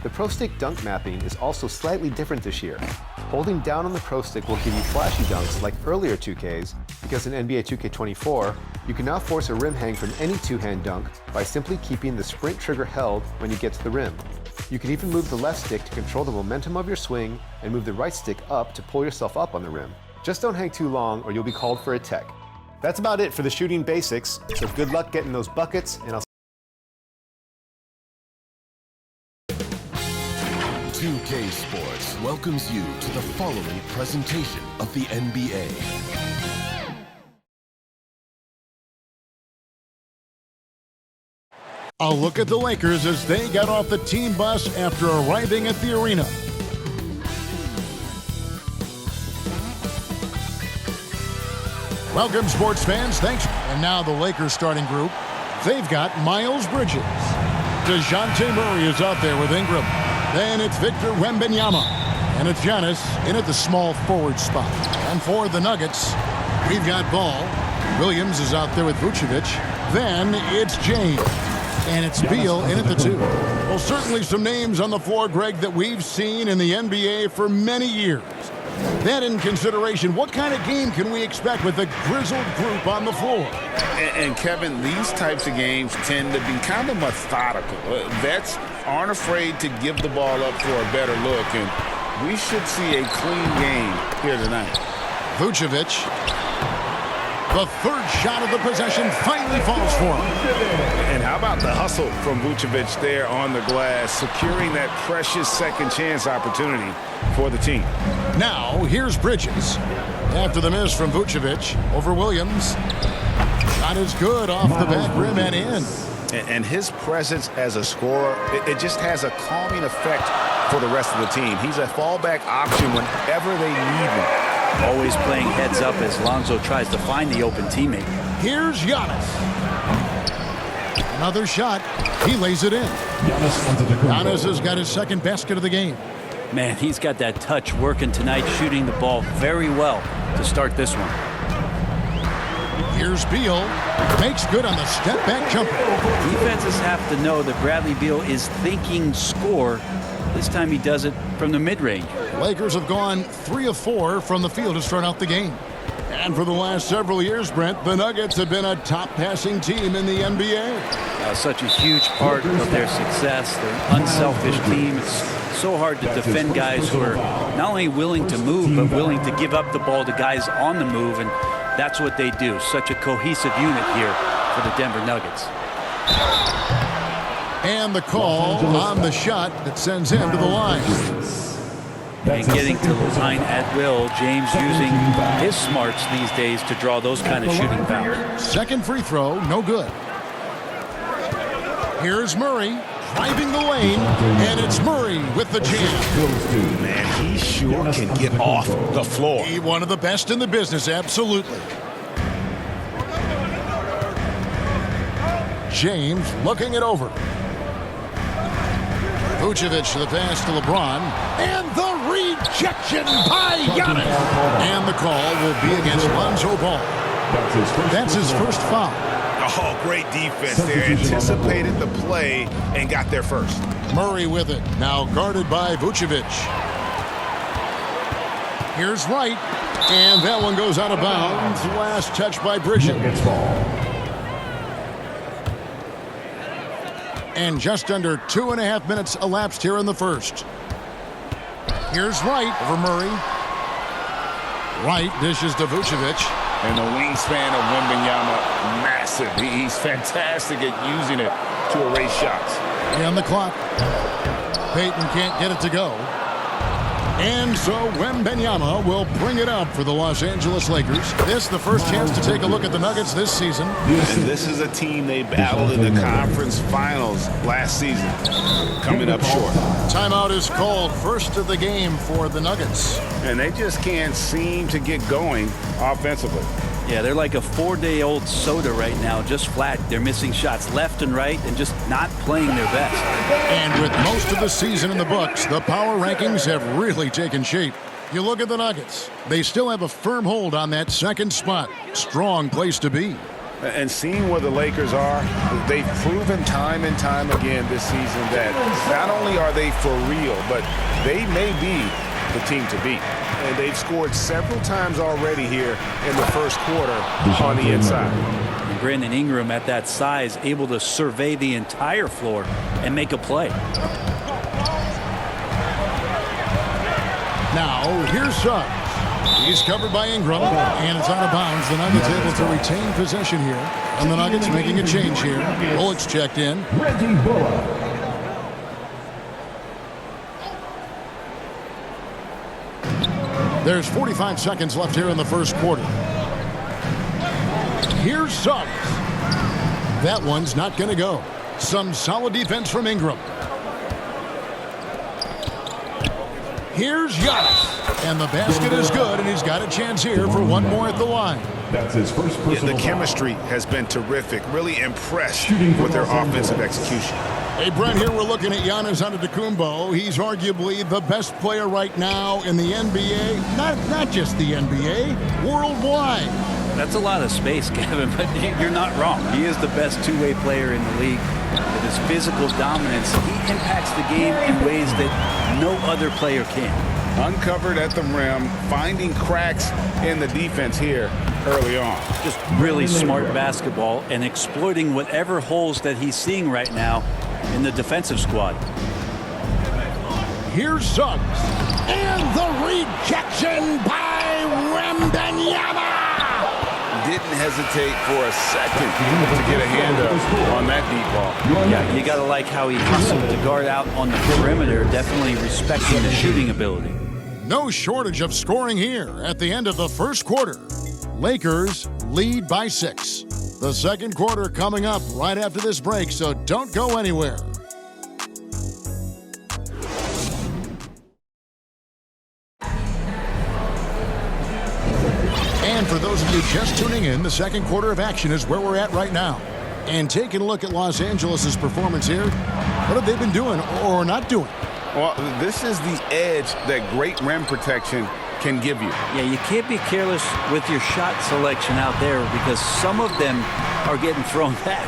The Pro Stick dunk mapping is also slightly different this year. Holding down on the Pro Stick will give you flashy dunks like earlier 2Ks, because in NBA 2K24, you can now force a rim hang from any two-hand dunk by simply keeping the sprint trigger held when you get to the rim. You can even move the left stick to control the momentum of your swing and move the right stick up to pull yourself up on the rim. Just don't hang too long or you'll be called for a tech. That's about it for the shooting basics, so good luck getting those buckets, and I'll 2K Sports welcomes you to the following presentation of the NBA. A look at the Lakers as they got off the team bus after arriving at the arena. Welcome, sports fans. Thanks. And now the Lakers starting group. They've got Miles Bridges. DeJounte Murray is out there with Ingram. Then it's Victor Wembanyama. And it's Giannis in at the small forward spot. And for the Nuggets, we've got Ball. Williams is out there with Vucevic. Then it's James. And it's Beal in at the 2. Well, certainly some names on the floor, Greg, that we've seen in the NBA for many years. That in consideration, what kind of game can we expect with the grizzled group on the floor? And Kevin, these types of games tend to be kind of methodical. Vets aren't afraid to give the ball up for a better look, and we should see a clean game here tonight. Vucevic, the third shot of the possession, finally falls for him. And how about the hustle from Vucevic there on the glass, securing that precious second chance opportunity for the team. Now, here's Bridges. After the miss from Vucevic over Williams. Shot is good off the back rim and in. And his presence as a scorer, it just has a calming effect for the rest of the team. He's a fallback option whenever they need him. Always playing heads up as Lonzo tries to find the open teammate. Here's Giannis. Another shot. He lays it in. Giannis has got his second basket of the game. Man, he's got that touch working tonight, shooting the ball very well to start this one. Here's Beal. Makes good on the step-back jumper. Defenses have to know that Bradley Beal is thinking score. This time he does it from the mid-range. Lakers have gone 3 of 4 from the field to start out the game. And for the last several years, Brent, the Nuggets have been a top passing team in the NBA. Such a huge part of their success. They're an unselfish team. It's so hard to defend guys who are not only willing to move, but willing to give up the ball to guys on the move, and that's what they do. Such a cohesive unit here for the Denver Nuggets. And the call on the shot that sends him to the line. And getting to the line at will, James using his smarts these days to draw those kind of shooting fouls. Second free throw, no good. Here's Murray driving the lane, and it's Murray with the jam. Man, he sure can get off the floor. He one of the best in the business, absolutely. James looking it over. Vucevic to the pass to LeBron. And the rejection by Giannis. And the call will be against Lonzo Ball. That's his first foul. Oh, great defense there. Anticipated the play and got there first. Murray with it. Now guarded by Vucevic. Here's Wright. And that one goes out of bounds. Last touch by Bridges. And just under 2.5 minutes elapsed here in the first. Here's Wright over Murray. Wright dishes to Vucevic. And the wingspan of Wembanyama, massive. He's fantastic at using it to erase shots. And the clock. Payton can't get it to go. And so Wembanyama will bring it up for the Los Angeles Lakers. This the first chance to take a look at the Nuggets this season. And this is a team they battled in the conference finals last season. Coming up short. Timeout is called, first of the game for the Nuggets. And they just can't seem to get going offensively. Yeah, they're like a 4-day-old soda right now, just flat. They're missing shots left and right and just not playing their best. And with most of the season in the books, the power rankings have really taken shape. You look at the Nuggets. They still have a firm hold on that second spot. Strong place to be. And seeing where the Lakers are, they've proven time and time again this season that not only are they for real, but they may be the team to beat. And they've scored several times already here in the first quarter on the inside. And Brandon Ingram at that size, able to survey the entire floor and make a play. Now, here's Suggs. He's covered by Ingram, and it's out of bounds. The Nuggets able to retain possession here. And the Nuggets making a change here. Bullock's checked in. There's 45 seconds left here in the first quarter. Here's Suggs. That one's not going to go. Some solid defense from Ingram. Here's Giannis. And the basket is good, and he's got a chance here for one more at the line. That's his first personal The chemistry has been terrific. Really impressed with their offensive execution. Hey, Brent, here we're looking at Giannis Antetokounmpo. He's arguably the best player right now in the NBA. Not just the NBA, worldwide. That's a lot of space, Kevin, but you're not wrong. He is the best two-way player in the league. With his physical dominance, he impacts the game in ways that no other player can. Uncovered at the rim, finding cracks in the defense here early on. Just really smart basketball and exploiting whatever holes that he's seeing right now in the defensive squad. Here's Suggs. And the rejection by Wembanyama. Didn't hesitate for a second to get a hand up on that deep ball. Yeah, you got to like how he hustled to guard out on the perimeter, definitely respecting the shooting ability. No shortage of scoring here at the end of the first quarter. Lakers lead by 6. The second quarter coming up right after this break, so don't go anywhere. And for those of you just tuning in, the second quarter of action is where we're at right now. And taking a look at Los Angeles' performance here, what have they been doing or not doing? Well, this is the edge that great rim protection can give you. Yeah, you can't be careless with your shot selection out there because some of them are getting thrown back.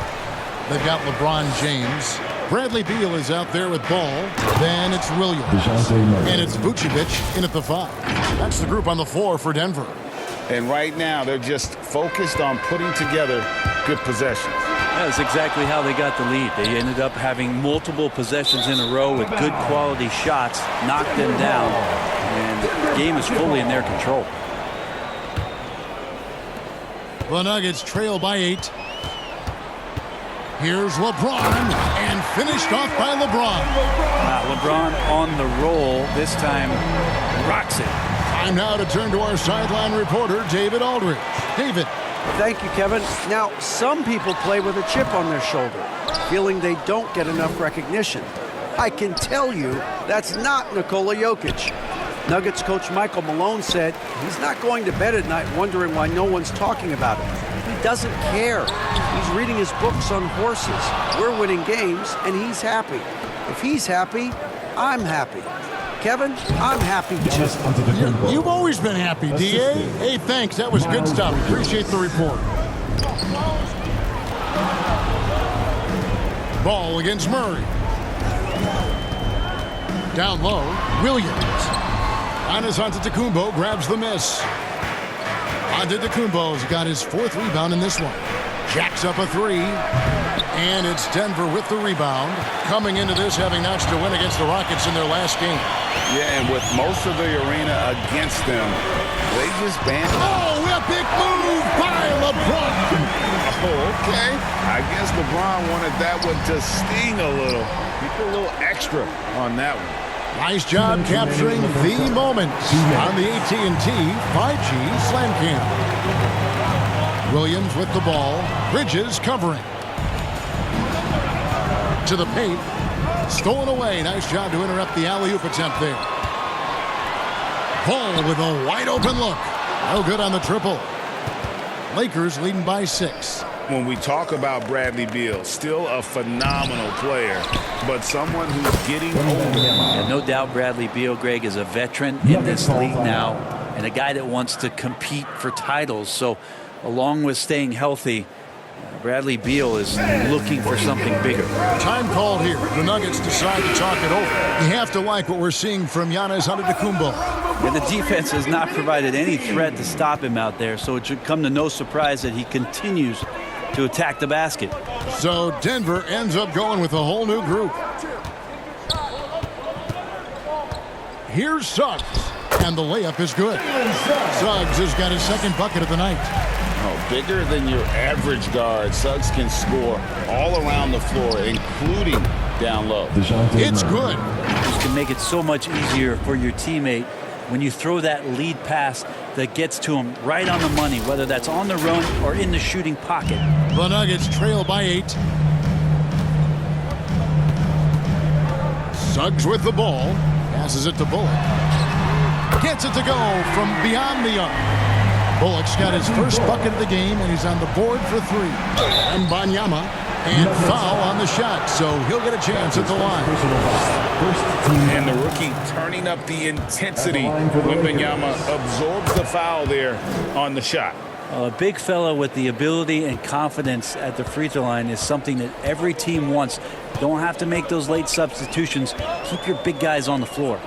They've got LeBron James. Bradley Beal is out there with ball. Then it's Williams. And it's Vucevic in at the 5. That's the group on the floor for Denver. And right now, they're just focused on putting together good possessions. That's exactly how they got the lead. They ended up having multiple possessions in a row with good quality shots, knocked them down, and the game is fully in their control. The Nuggets trail by 8. Here's LeBron, and finished off by LeBron. LeBron on the roll, this time rocks it. Time now to turn to our sideline reporter, David Aldridge. David. Thank you, Kevin. Now, some people play with a chip on their shoulder, feeling they don't get enough recognition. I can tell you that's not Nikola Jokic. Nuggets coach Michael Malone said he's not going to bed at night wondering why no one's talking about him. He doesn't care. He's reading his books on horses. We're winning games, and he's happy. If he's happy, I'm happy. Kevin, I'm happy too. You've always been happy, D.A. Hey, thanks. That was good stuff. Appreciate the report. Ball against Murray. Down low, Williams. Giannis Antetokounmpo grabs the miss. Antetokounmpo's got his 4th rebound in this one. Jacks up a 3. And it's Denver with the rebound. Coming into this having notched a win against the Rockets in their last game. Yeah, and with most of the arena against them, they just banned. Oh, a big move by LeBron. Oh, okay. I guess LeBron wanted that one to sting a little. He put a little extra on that one. Nice job capturing the moment on the AT&T 5G Slam Cam. Williams with the ball. Bridges covering. To the paint. Stolen away. Nice job to interrupt the alley-oop attempt there. Paul with a wide open look. No good on the triple. Lakers leading by 6. When we talk about Bradley Beal, still a phenomenal player, but someone who's getting older. And no doubt Bradley Beal, Greg, is a veteran in this league now and a guy that wants to compete for titles. So along with staying healthy, Bradley Beal is looking for something bigger. Time called here. The Nuggets decide to talk it over. You have to like what we're seeing from Giannis Antetokounmpo. And the defense has not provided any threat to stop him out there, so it should come to no surprise that he continues to attack the basket. So Denver ends up going with a whole new group. Here's Suggs, and the layup is good. Suggs has got his second bucket of the night. Oh, bigger than your average guard. Suggs can score all around the floor, including down low. It's good. You can make it so much easier for your teammate when you throw that lead pass that gets to him right on the money, whether that's on the run or in the shooting pocket. The Nuggets trail by 8. Suggs with the ball. Passes it to Bullock. Gets it to go from beyond the arc. Bullock's got his first bucket of the game, and he's on the board for 3. And Banyama, and foul on the shot, so he'll get a chance at the line. And the rookie turning up the intensity when Banyama absorbs the foul there on the shot. A big fella with the ability and confidence at the free throw line is something that every team wants. Don't have to make those late substitutions. Keep your big guys on the floor.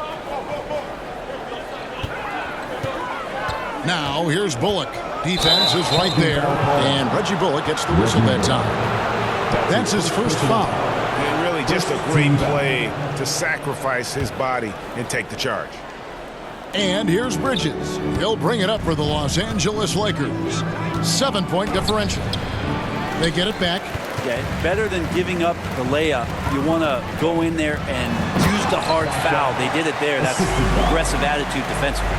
Now here's Bullock. Defense is right there, and Reggie Bullock gets the whistle that time. That's his first foul. And really just a great play to sacrifice his body and take the charge. And here's Bridges. He'll bring it up for the Los Angeles Lakers. 7-point differential. They get it back. Yeah, better than giving up the layup. You want to go in there and use the hard foul. They did it there. That's aggressive attitude defensively.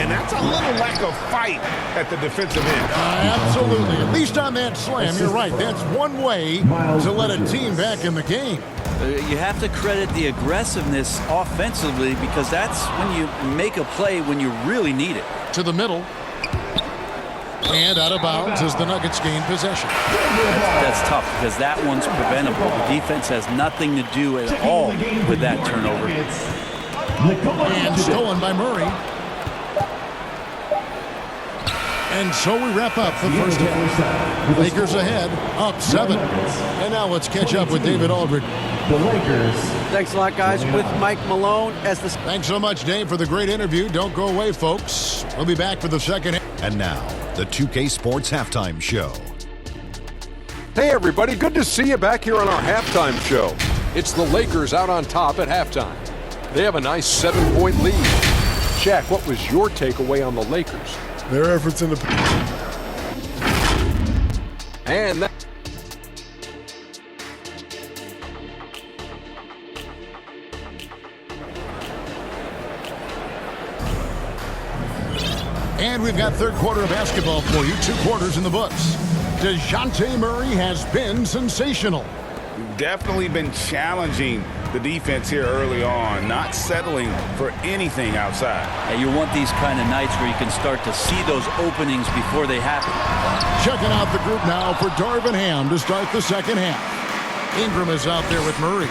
And that's a little lack of fight at the defensive end. Absolutely. At least on that slam, you're right. That's one way to let a team back in the game. You have to credit the aggressiveness offensively because that's when you make a play when you really need it. To the middle. And out of bounds as the Nuggets gain possession. That's tough because that one's preventable. The defense has nothing to do at all with that turnover. And stolen by Murray. And so we wrap up the first half. Lakers ahead, up 7. And now let's catch up with David Aldridge. The Lakers. Thanks a lot, guys. With Mike Malone as the... Thanks so much, Dave, for the great interview. Don't go away, folks. We'll be back for the second half. And now, the 2K Sports Halftime Show. Hey, everybody. Good to see you back here on our halftime show. It's the Lakers out on top at halftime. They have a nice 7-point lead. Shaq, what was your takeaway on the Lakers? Their efforts in the... And that... And we've got third quarter of basketball for you. 2 quarters in the books. DeJounte Murray has been sensational. Definitely been challenging the defense here early on, not settling for anything outside. And you want these kind of nights where you can start to see those openings before they happen. Checking out the group now for Darvin Ham to start the second half. Ingram is out there with Murray.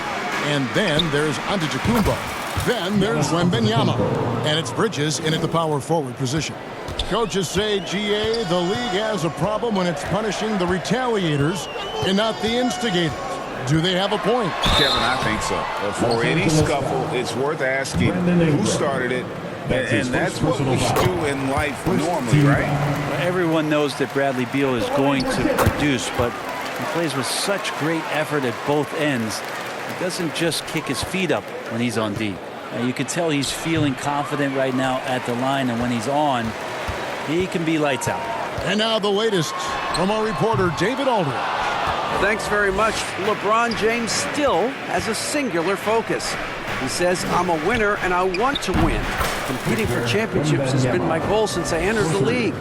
And then there's Antetokounmpo. Then there's Wembanyama. And it's Bridges in at the power forward position. Coaches say, GA, the league has a problem when it's punishing the retaliators and not the instigators. Do they have a point? Kevin, I think so. For any scuffle, it's worth asking who started it, and that's what we do in life normally, right? Everyone knows that Bradley Beal is going to produce, but he plays with such great effort at both ends. He doesn't just kick his feet up when he's on D. You can tell he's feeling confident right now at the line, and when he's on, he can be lights out. And now the latest from our reporter, David Aldridge. Thanks very much. LeBron James still has a singular focus. He says, I'm a winner and I want to win. Competing for championships has been my goal since I entered the league.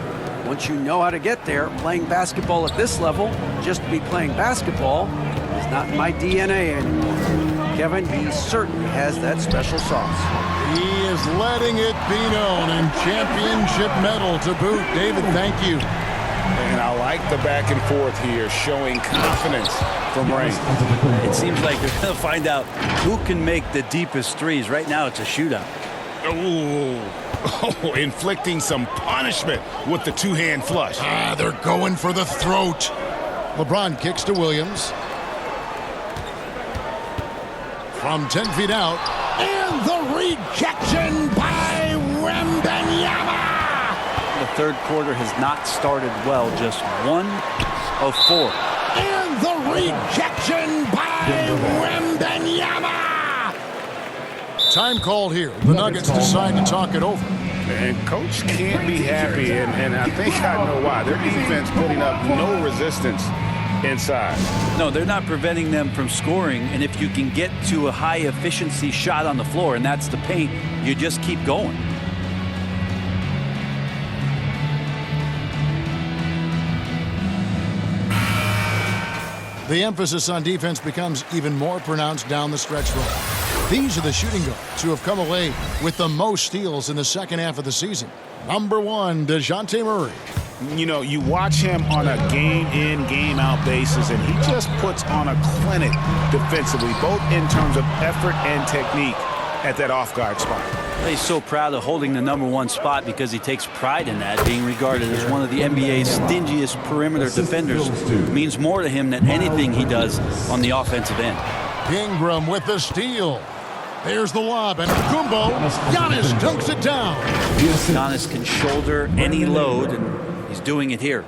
Once you know how to get there, playing basketball at this level, just to be playing basketball, is not in my DNA anymore. Kevin, he certainly has that special sauce. He is letting it be known, and championship medal to boot. David, thank you. And I like the back and forth here, showing confidence from Ray. It seems like you're going to find out who can make the deepest threes. Right now, it's a shootout. Oh, inflicting some punishment with the two-hand flush. They're going for the throat. LeBron kicks to Williams. From 10 feet out. And the rejection by Wembanyama. The third quarter has not started well, just 1 of 4. And the rejection by Wembanyama. Time called here. The Nuggets decide to talk it over. And Coach can't be happy, and I think I know why. Their defense putting up no resistance inside. No, they're not preventing them from scoring, and if you can get to a high-efficiency shot on the floor, and that's the paint, you just keep going. The emphasis on defense becomes even more pronounced down the stretch road. These are the shooting guards who have come away with the most steals in the second half of the season. Number 1, DeJounte Murray. You know, you watch him on a game-in, game-out basis, and he just puts on a clinic defensively, both in terms of effort and technique at that off-guard spot. He's so proud of holding the number 1 spot because he takes pride in that. Being regarded as one of the NBA's stingiest perimeter defenders means more to him than anything he does on the offensive end. Ingram with the steal. There's the lob, and Kumbo. Giannis dunks it down. Giannis can shoulder any load, and he's doing it here.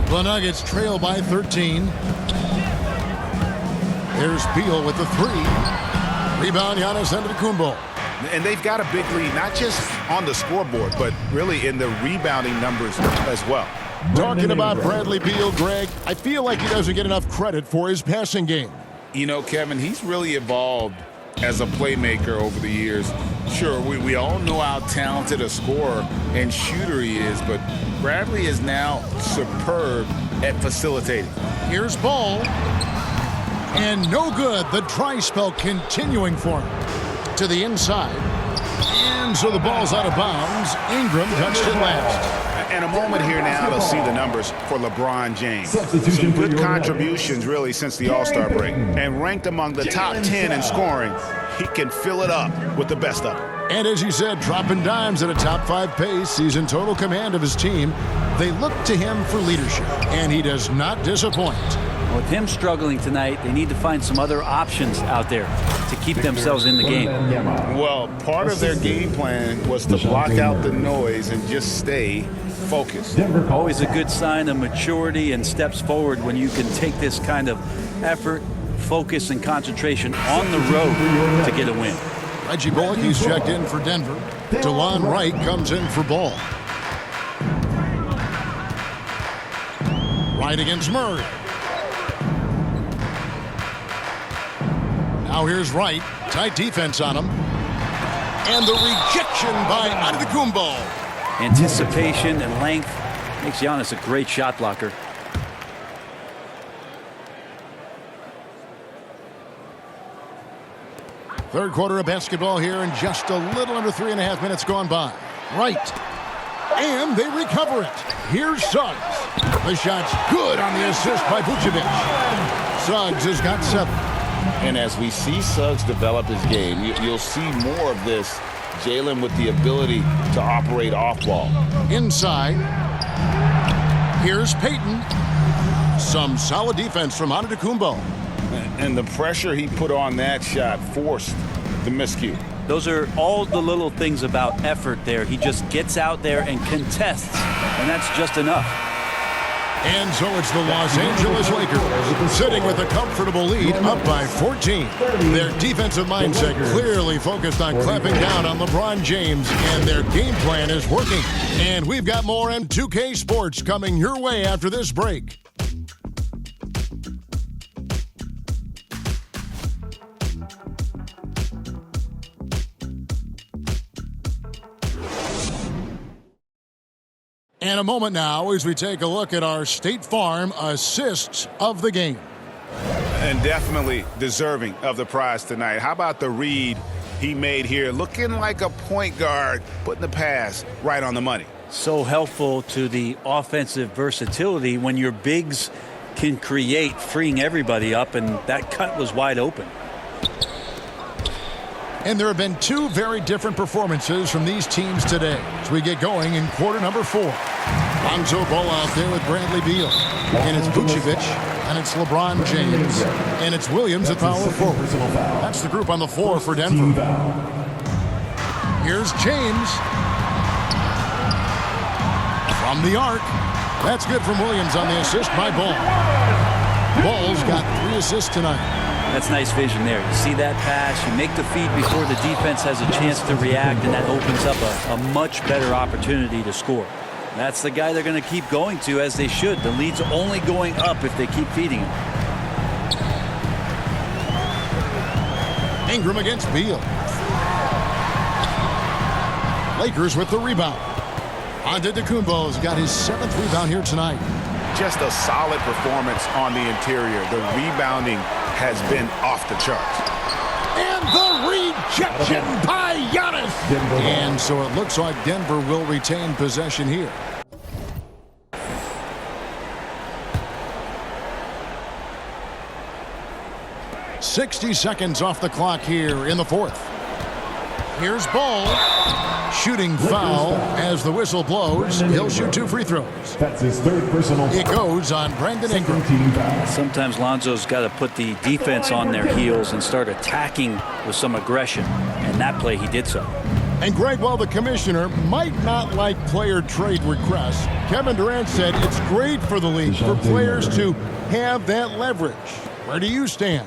The Nuggets trail by 13. There's Beal with the 3. Rebound, Giannis Antetokounmpo. And they've got a big lead, not just on the scoreboard, but really in the rebounding numbers as well. Talking about Bradley Beal, Greg, I feel like he doesn't get enough credit for his passing game. You know, Kevin, he's really evolved as a playmaker over the years. Sure, we all know how talented a scorer and shooter he is, but Bradley is now superb at facilitating. Here's Ball. And no good. The dry spell continuing for him. To the inside. And so the ball's out of bounds. Ingram touched it last. And a moment here now to see the numbers for LeBron James. Some good contributions really since the All-Star break. And ranked among the top 10 in scoring, he can fill it up with the best of them. And as you said, dropping dimes at a top 5 pace. He's in total command of his team. They look to him for leadership, and he does not disappoint. With him struggling tonight, they need to find some other options out there to keep themselves in the game. Well, part of their game plan was to block out the noise and just stay focused. Always a good sign of maturity and steps forward when you can take this kind of effort, focus, and concentration on the road to get a win. Reggie Bullock, he's checked in for Denver. DeLon Wright comes in for Ball. Wright against Murray. Now here's Wright. Tight defense on him. And the rejection by Antetokounmpo. Anticipation and length makes Giannis a great shot blocker. Third quarter of basketball here, and just a little under 3.5 minutes gone by. Right. And they recover it. Here's Suggs. The shot's good on the assist by Vucevic. Suggs has got 7. And as we see Suggs develop his game, you'll see more of this. Jalen with the ability to operate off ball. Inside. Here's Payton. Some solid defense from Antetokounmpo. And the pressure he put on that shot forced the miscue. Those are all the little things about effort there. He just gets out there and contests, and that's just enough. And so it's the Los Angeles Lakers sitting with a comfortable lead, up by 14. Their defensive mindset clearly focused on clamping down on LeBron James, and their game plan is working. And we've got more M2K Sports coming your way after this break. And a moment now as we take a look at our State Farm assists of the game. And definitely deserving of the prize tonight. How about the read he made here? Looking like a point guard, putting the pass right on the money. So helpful to the offensive versatility when your bigs can create, freeing everybody up, and that cut was wide open. And there have been 2 very different performances from these teams today as we get going in quarter number 4. Lonzo Ball out there with Bradley Beal. And it's Vucevic. And it's LeBron James. And it's Williams at power forward. That's the group on the floor for Denver. Here's James. From the arc. That's good from Williams on the assist by Ball. Ball's got 3 assists tonight. That's nice vision there. You see that pass, you make the feed before the defense has a chance to react, and that opens up a much better opportunity to score. That's the guy they're going to keep going to, as they should. The lead's only going up if they keep feeding him. Ingram against Beal. Lakers with the rebound. Antetokounmpo's got his 7th rebound here tonight. Just a solid performance on the interior. The rebounding has been off the charts. And the rejection by Giannis. And so it looks like Denver will retain possession here. "60 seconds off the clock here in the 4th. Here's Ball. Shooting foul as the whistle blows. He'll shoot 2 free throws. That's his 3rd personal. It goes on Brandon Ingram. Sometimes Lonzo's got to put the defense on their heels and start attacking with some aggression. And that play, he did so. And Greg, while the commissioner might not like player trade requests, Kevin Durant said it's great for the league for players to have that leverage. Where do you stand?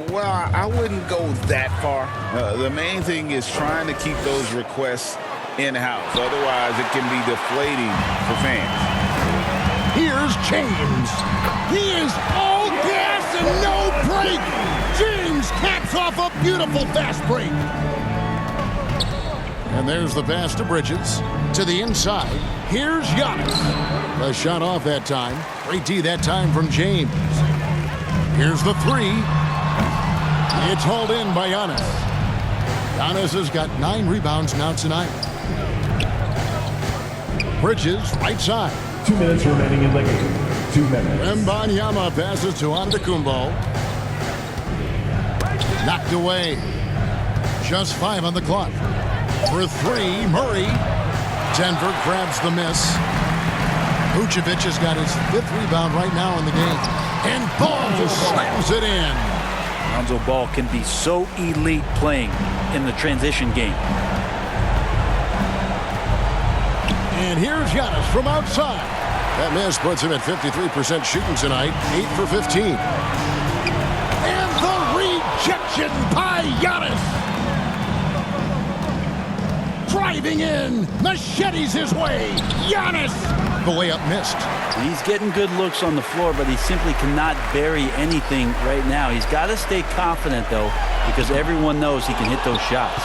Well, I wouldn't go that far. The main thing is trying to keep those requests in-house. Otherwise, it can be deflating for fans. Here's James. He is all gas and no break. James caps off a beautiful fast break. And there's the pass to Bridges. To the inside. Here's Giannis. A shot off that time. Great D that time from James. Here's the 3. It's hauled in by Giannis. Giannis has got 9 rebounds now tonight. Bridges, right side. 2 minutes remaining in the game. 2 minutes. Wembanyama passes to Antetokounmpo. Knocked away. Just 5 on the clock. For 3, Murray. Denver grabs the miss. Vucevic has got his 5th rebound right now in the game. And Ball slams it in. Lonzo Ball can be so elite playing in the transition game. And here's Giannis from outside. That miss puts him at 53% shooting tonight, 8 for 15. And the rejection by Giannis. Driving in, machetes his way. Giannis. The layup missed. He's getting good looks on the floor, but he simply cannot bury anything right now. He's got to stay confident, though, because everyone knows he can hit those shots.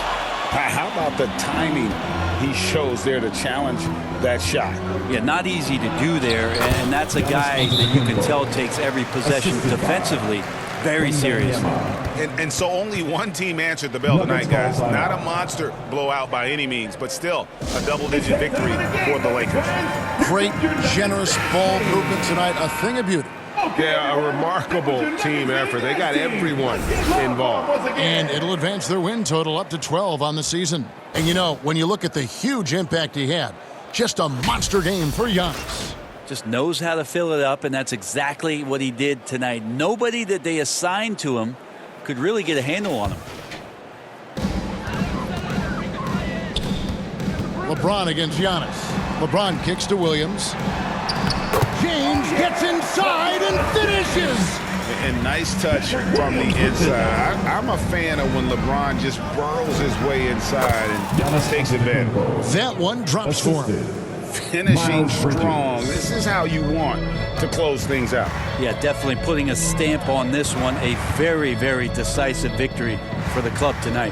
How about the timing he shows there to challenge that shot? Yeah, not easy to do there, and that's a guy that you can tell takes every possession defensively very seriously. And so only one team answered the bell tonight, guys. Not a monster blowout by any means, but still a double-digit victory for the Lakers. Great, generous ball movement tonight. A thing of beauty. Yeah, a remarkable team effort. They got everyone involved. And it'll advance their win total up to 12 on the season. And you know, when you look at the huge impact he had, just a monster game for Giannis. Just knows how to fill it up, and that's exactly what he did tonight. Nobody that they assigned to him could really get a handle on him. LeBron against Giannis. LeBron kicks to Williams. James gets inside and finishes. And nice touch from the inside. I'm a fan of when LeBron just burrows his way inside and takes advantage. That one drops for him. Finishing strong. This is how you want to close things out. Yeah, definitely putting a stamp on this one. A very, very decisive victory for the club tonight.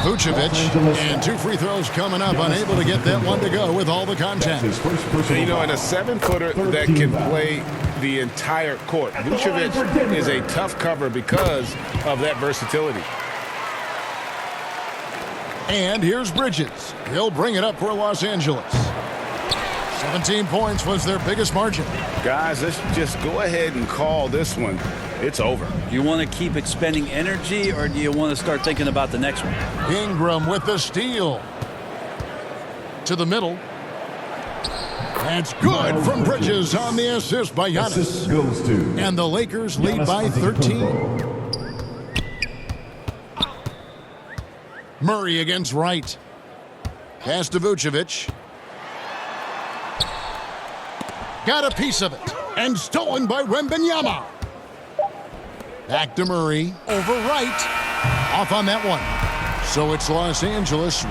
Vucevic, and 2 free throws coming up, unable to get that one to go with all the contact. You know, and a 7-footer that can play the entire court. Vucevic is a tough cover because of that versatility. And here's Bridges. He'll bring it up for Los Angeles. 17 points was their biggest margin. Guys, let's just go ahead and call this one. It's over. Do you want to keep expending energy, or do you want to start thinking about the next one? Ingram with the steal. To the middle. That's good from Bridges on the assist by Giannis. Assist goes to And the Lakers lead Giannis by 13. Antetokounmpo. Murray against Wright. Pass to Vucevic. Got a piece of it. And stolen by Wembanyama. Back to Murray. Over Wright. Off on that one. So it's Los Angeles.